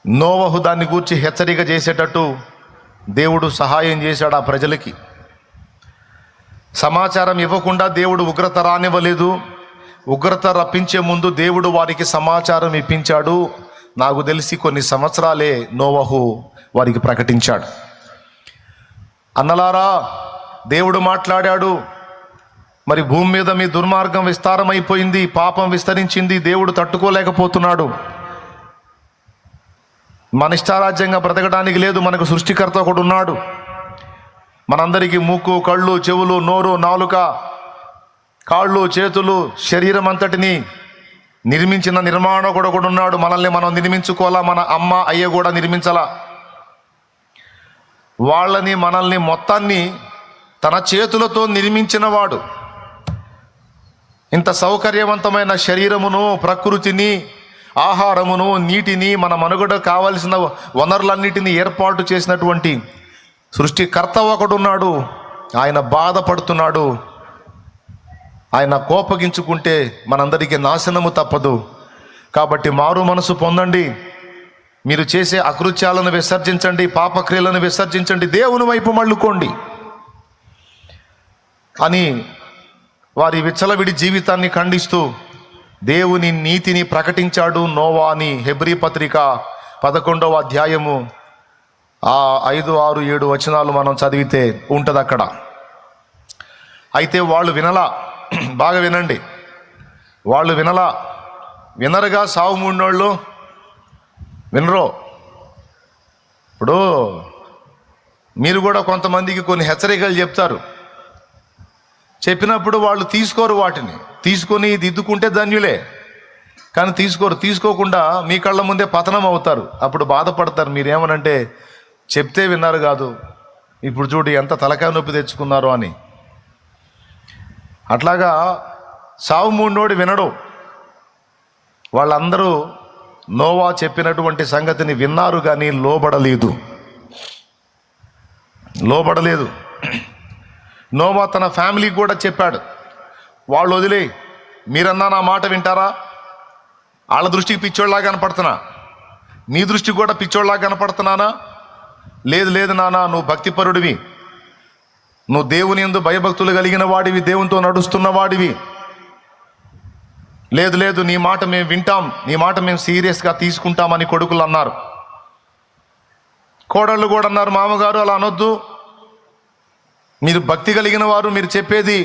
నోవహు దాన్ని గూర్చి హెచ్చరిక చేసేటట్టు దేవుడు సహాయం చేశాడు ఆ ప్రజలకి. సమాచారం ఇవ్వకుండా దేవుడు ఉగ్రత రానివ్వలేదు. ఉగ్రత రప్పించే ముందు దేవుడు వారికి సమాచారం ఇప్పించాడు. నాకు తెలిసి కొన్ని సంవత్సరాలే నోవహు వారికి ప్రకటించాడు. అన్నలారా, దేవుడు మాట్లాడాడు. మరి భూమి మీద మీ దుర్మార్గం విస్తారమైపోయింది, పాపం విస్తరించింది, దేవుడు తట్టుకోలేకపోతున్నాడు. మన ఇష్టారాజ్యంగా బ్రతకడానికి లేదు, మనకు సృష్టికర్త ఒకడు ఉన్నాడు. మనందరికీ ముక్కు, కళ్ళు, చెవులు, నోరు, నాలుక, కాళ్ళు, చేతులు, శరీరం అంతటిని నిర్మించిన నిర్మాణకుడు ఒకడు ఉన్నాడు. మనల్ని మనం నిర్మించుకోవాలా, మన అమ్మ అయ్య కూడా నిర్మించాలా. వాళ్ళని మనల్ని మొత్తాన్ని తన చేతులతో నిర్మించిన వాడు. ఇంత సౌకర్యవంతమైన శరీరమును, ప్రకృతిని, ఆహారమును, నీటిని, మన మనుగడ కావలసిన వనరులన్నిటినీ ఏర్పాటు చేసినటువంటి సృష్టికర్త ఒకడున్నాడు. ఆయన బాధపడుతున్నాడు. ఆయన కోపగించుకుంటే మనందరికీ నాశనము తప్పదు. కాబట్టి మారు మనసు పొందండి. మీరు చేసే అకృత్యాలను విసర్జించండి, పాపక్రియలను విసర్జించండి, దేవుని వైపు మళ్ళుకోండి అని వారి విచ్చలవిడి జీవితాన్ని ఖండిస్తూ దేవుని నీతిని ప్రకటించాడు నోవా అని హెబ్రీ పత్రిక 11వ అధ్యాయము 5, 6, 7 వచనాలు మనం చదివితే ఉంటుంది అక్కడ. అయితే వాళ్ళు వినలా. బాగా వినండి, వాళ్ళు వినలా. వినరుగా సావు మూడినోళ్ళు వినరు. ఇప్పుడు మీరు కూడా కొంతమందికి కొన్ని హెచ్చరికలు చెప్తారు. చెప్పినప్పుడు వాళ్ళు తీసుకోరు. వాటిని తీసుకొని దిద్దుకుంటే ధన్యులే, కానీ తీసుకోరు. తీసుకోకుండా మీ కళ్ళ ముందే పతనం అవుతారు. అప్పుడు బాధపడతారు. మీరేమనంటే, చెప్తే విన్నారు కాదు, ఇప్పుడు చూడు ఎంత తలకాయ నొప్పి తెచ్చుకున్నారు అని. అట్లాగా సావు మూడినోడు వినడు. వాళ్ళందరూ నోవా చెప్పినటువంటి సంగతిని విన్నారు కానీ లోబడలేదు. నోవా తన ఫ్యామిలీకి కూడా చెప్పాడు, వాళ్ళు వదిలే, మీరన్నా నా మాట వింటారా? వాళ్ళ దృష్టికి పిచ్చోళ్ళలా కనపడుతున్నా, మీ దృష్టికి కూడా పిచ్చోళ్ళలా కనపడుతున్నానా? లేదు నాన్న, నువ్వు భక్తిపరుడివి, నువ్వు దేవుని యందు భయభక్తులు కలిగిన వాడివి, దేవునితో నడుస్తున్న వాడివి. లేదు నీ మాట మేము వింటాం, నీ మాట మేము సీరియస్గా తీసుకుంటామని కొడుకులు అన్నారు. కోడళ్ళు కూడా అన్నారు, మామగారు అలా అనొద్దు, మీరు భక్తి కలిగిన వారు, మీరు చెప్పేది